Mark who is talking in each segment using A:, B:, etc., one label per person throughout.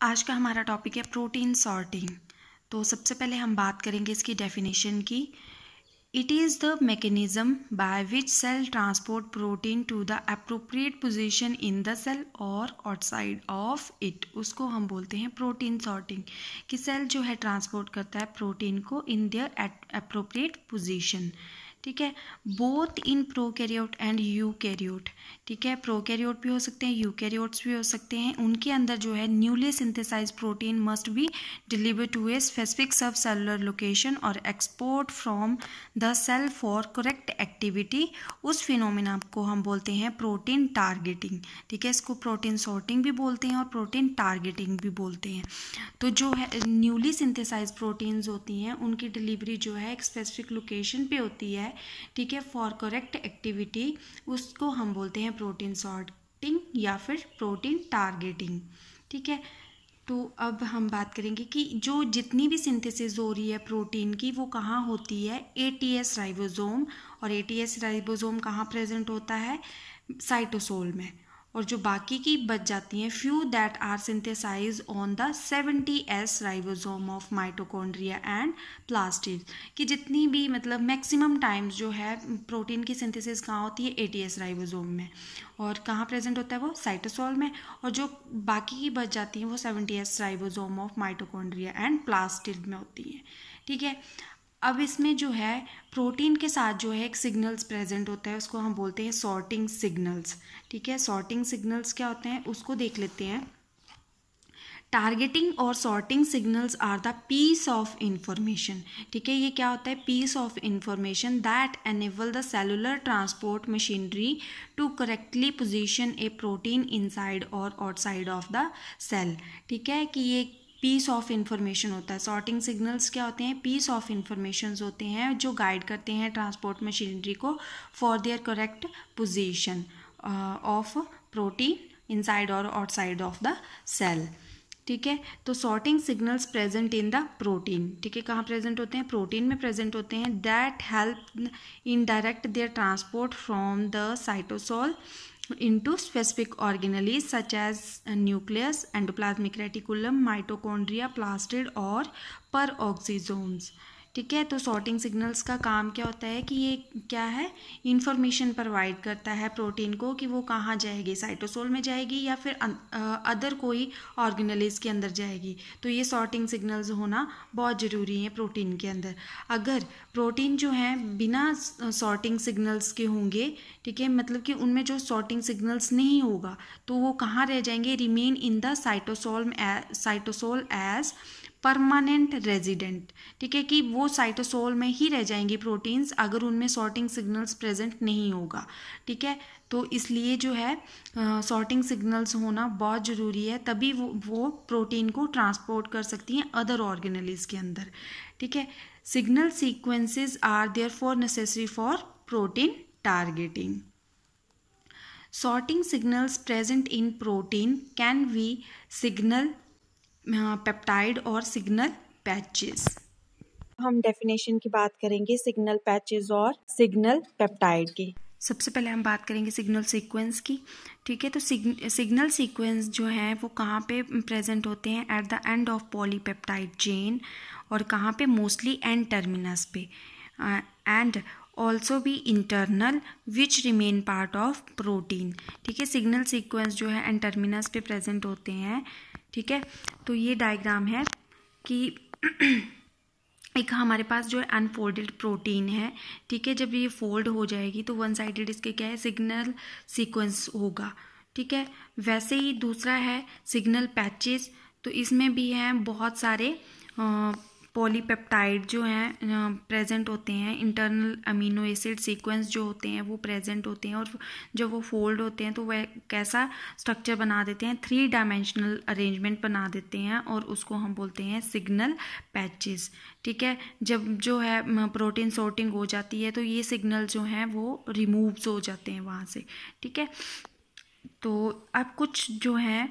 A: आज का हमारा टॉपिक है प्रोटीन सॉर्टिंग। तो सबसे पहले हम बात करेंगे इसकी डेफिनेशन की। It is the mechanism by which cell transport protein to the appropriate position in the cell और आउटसाइड ऑफ इट। उसको हम बोलते हैं प्रोटीन सॉर्टिंग, कि सेल जो है ट्रांसपोर्ट करता है प्रोटीन को इन देयर अप्रोप्रिएट पोजीशन। ठीक है, both in prokaryote and eukaryote. ठीक है, प्रोकैरियोट भी हो सकते हैं, यूकैरियोट्स भी हो सकते हैं। उनके अंदर जो है newly synthesize protein must be deliver to a specific subcellular location और export from the cell for correct activity. उस फिनोमिना को हम बोलते हैं प्रोटीन टारगेटिंग। ठीक है, इसको प्रोटीन सॉर्टिंग भी बोलते हैं और प्रोटीन टारगेटिंग भी बोलते हैं। तो जो है न्यूली सिंथेसाइज प्रोटीन्स होती हैं उनकी डिलीवरी जो है एक स्पेसिफिक लोकेशन पे होती है। ठीक है, फॉर करेक्ट एक्टिविटी, उसको हम बोलते हैं प्रोटीन सॉर्टिंग या फिर प्रोटीन टारगेटिंग। ठीक है, तो अब हम बात करेंगे कि जो जितनी भी सिंथेसिस हो रही है प्रोटीन की वो कहाँ होती है, एटीएस राइबोसोम। और एटीएस राइबोसोम कहाँ प्रेजेंट होता है, साइटोसोल में। और जो बाकी की बच जाती हैं few that are synthesize on the 70S ribosome of mitochondria and plastid. कि जितनी भी मतलब मैक्सिमम टाइम्स जो है प्रोटीन की सिंथेसिस कहाँ होती है, एटीएस राइबोसोम में। और कहाँ प्रेजेंट होता है वो, साइटोसोल में। और जो बाकी की बच जाती हैं वो 70S ribosome of mitochondria and plastid में होती हैं। ठीक है, अब इसमें जो है प्रोटीन के साथ जो है एक सिग्नल्स प्रेजेंट होता है, उसको हम बोलते हैं सॉर्टिंग सिग्नल्स। ठीक है, सॉर्टिंग सिग्नल्स क्या होते हैं उसको देख लेते हैं। टारगेटिंग और sorting signals are the piece of information. ठीक है, ये क्या होता है, piece of information that enable the cellular transport machinery to correctly position a protein inside और आउटसाइड ऑफ द सेल। ठीक है, कि ये पीस ऑफ इंफॉर्मेशन होता है। सॉर्टिंग सिग्नल्स क्या होते हैं, पीस ऑफ इंफॉर्मेशन होते हैं जो गाइड करते हैं ट्रांसपोर्ट मशीनरी को for their correct position of protein inside और आउटसाइड ऑफ द सेल। ठीक है, तो sorting signals present in the protein. ठीक है, कहाँ प्रेजेंट होते हैं, प्रोटीन में प्रेजेंट होते हैं। That help in direct there transport from the cytosol into specific organelles such as nucleus, endoplasmic reticulum, mitochondria, plastid और peroxisomes। ठीक है, तो सॉर्टिंग सिग्नल्स का काम क्या होता है कि ये क्या है, इंफॉर्मेशन प्रोवाइड करता है प्रोटीन को कि वो कहाँ जाएगी, साइटोसोल में जाएगी या फिर अदर कोई ऑर्गेनेल्स के अंदर जाएगी। तो ये सॉर्टिंग सिग्नल्स होना बहुत ज़रूरी है प्रोटीन के अंदर। अगर प्रोटीन जो है बिना सॉर्टिंग सिग्नल्स के होंगे, ठीक है, मतलब कि उनमें जो सॉर्टिंग सिग्नल्स नहीं होगा तो वो कहाँ रह जाएंगे, remain in the cytosol as permanent resident. ठीक है, कि वो साइटोसोल में ही रह जाएंगी प्रोटीन्स अगर उनमें सॉर्टिंग सिग्नल्स प्रेजेंट नहीं होगा। ठीक है, तो इसलिए जो है सॉर्टिंग सिग्नल्स होना बहुत ज़रूरी है, तभी वो प्रोटीन को ट्रांसपोर्ट कर सकती हैं अदर ऑर्गेनेल्स के अंदर। ठीक है, signal sequences are therefore necessary for protein targeting. Sorting signals present in protein can be signal peptide और सिग्नल पैचेस। हम डेफिनेशन की बात करेंगे सिग्नल पैचेस और सिग्नल पेप्टाइड की। सबसे पहले हम बात करेंगे सिग्नल सीक्वेंस की। ठीक है, तो सिग्नल सीक्वेंस जो है वो कहाँ पे प्रेजेंट होते हैं, at the end of polypeptide chain. और कहाँ पे, मोस्टली एंड टर्मिनस पे। एंड ऑल्सो भी internal which remain part of protein. ठीक है, सिग्नल सीक्वेंस जो है एंड टर्मिनस पे प्रेजेंट होते हैं। ठीक है, तो ये डायग्राम है कि एक हमारे पास जो है अनफोल्डेड प्रोटीन है। ठीक है, जब ये फोल्ड हो जाएगी तो वन साइडेड इसके क्या है, सिग्नल सीक्वेंस होगा। ठीक है, वैसे ही दूसरा है सिग्नल पैचेस। तो इसमें भी हैं बहुत सारे पॉलीपेप्टाइड जो हैं प्रेजेंट होते हैं। इंटरनल अमीनो एसिड सीक्वेंस जो होते हैं वो प्रेजेंट होते हैं, और जब वो फोल्ड होते हैं तो वह कैसा स्ट्रक्चर बना देते हैं, 3 डायमेंशनल अरेंजमेंट बना देते हैं, और उसको हम बोलते हैं सिग्नल पैचेस। ठीक है, जब जो है प्रोटीन सॉर्टिंग हो जाती है तो ये सिग्नल जो हैं वो रिमूव्स हो जाते हैं वहाँ से। ठीक है, तो अब कुछ जो है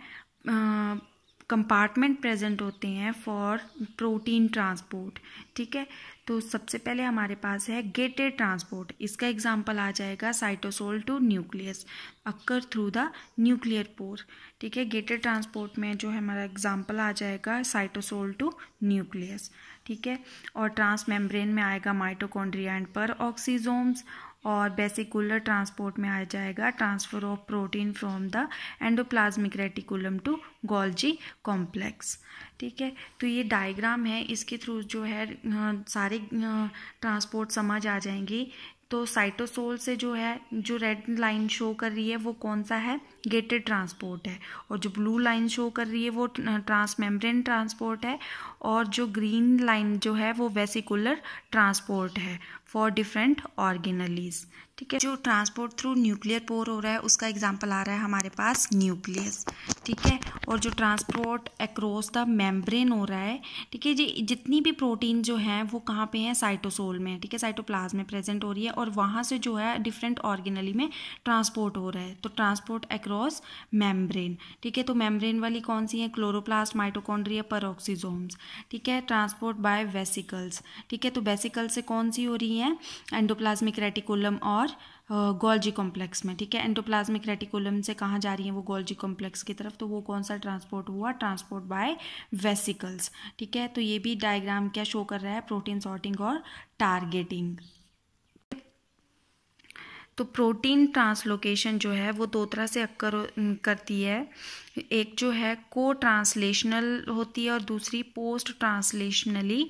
A: कंपार्टमेंट प्रेजेंट होते हैं फॉर प्रोटीन ट्रांसपोर्ट, ठीक है। तो सबसे पहले हमारे पास है गेटेड ट्रांसपोर्ट, इसका एग्जांपल आ जाएगा cytosol to nucleus occur through the nuclear pore, ठीक है। गेटेड ट्रांसपोर्ट में जो है हमारा एग्जांपल आ जाएगा साइटोसोल टू न्यूक्लियस, ठीक है। और ट्रांस मेम्ब्रेन में आएगा माइटोकॉन्ड्रिया एंड पेरोक्सीसोम्स, और वेसिकुलर ट्रांसपोर्ट में आ जाएगा transfer of protein from the endoplasmic reticulum to Golgi complex, ठीक है। तो ये डायग्राम है, इसके थ्रू जो है सारे ट्रांसपोर्ट समझ आ जाएंगी। तो साइटोसोल से जो है जो रेड लाइन शो कर रही है वो कौन सा है, गेटेड ट्रांसपोर्ट है, और जो ब्लू लाइन शो कर रही है वो ट्रांसमेम्ब्रेन ट्रांसपोर्ट है, और जो ग्रीन लाइन जो है वो वेसिकुलर ट्रांसपोर्ट है फॉर डिफरेंट ऑर्गेनेलीज, ठीक है। जो ट्रांसपोर्ट थ्रू न्यूक्लियर पोर हो रहा है उसका एग्जांपल आ रहा है हमारे पास न्यूक्लियस, ठीक है। और जो ट्रांसपोर्ट अक्रॉस द मेम्ब्रेन हो रहा है, ठीक है जी, जितनी भी प्रोटीन जो हैं वो कहाँ पे हैं, साइटोसोल में, ठीक है, साइटोप्लाज्म में प्रेजेंट हो रही है, और वहाँ से जो है डिफरेंट ऑर्गेनेली में ट्रांसपोर्ट हो रहा है। तो ट्रांसपोर्ट अक्रॉस मेम्ब्रेन, ठीक है। तो मेम्ब्रेन वाली कौन सी है, क्लोरोप्लास्ट, माइटोकॉन्ड्रिया, पेरोक्सीसोम्स, ठीक है। ट्रांसपोर्ट बाय वेसिकल्स, ठीक है। तो वेसिकल से कौन सी हो रही है, एंडोप्लाज्मिक रेटिकुलम और गोल्जी कॉम्प्लेक्स में, ठीक है। एंडोप्लाज्मिक रेटिकुलम से कहाँ जा रही है वो गोल्जी कॉम्प्लेक्स की तरफ, तो वो कौन सा ट्रांसपोर्ट हुआ, ट्रांसपोर्ट बाय वेसिकल्स, ठीक है। तो ये भी डायग्राम क्या शो कर रहा है, प्रोटीन सॉर्टिंग और टारगेटिंग। तो प्रोटीन ट्रांसलोकेशन जो है वो दो तरह से अक्कर करती है, एक जो है को ट्रांसलेशनल होती है और दूसरी पोस्ट ट्रांसलेशनली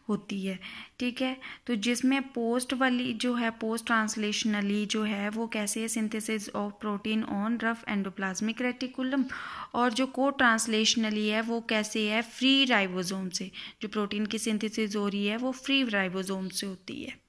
A: होती है, ठीक है। तो जिसमें पोस्ट वाली जो है, पोस्ट ट्रांसलेशनली जो है वो कैसे है, synthesis of protein on rough endoplasmic reticulum, और जो को ट्रांसलेशनली है वो कैसे है, फ्री राइबोसोम से, जो प्रोटीन की सिंथेसिस हो रही है वो फ्री राइबोसोम से होती है।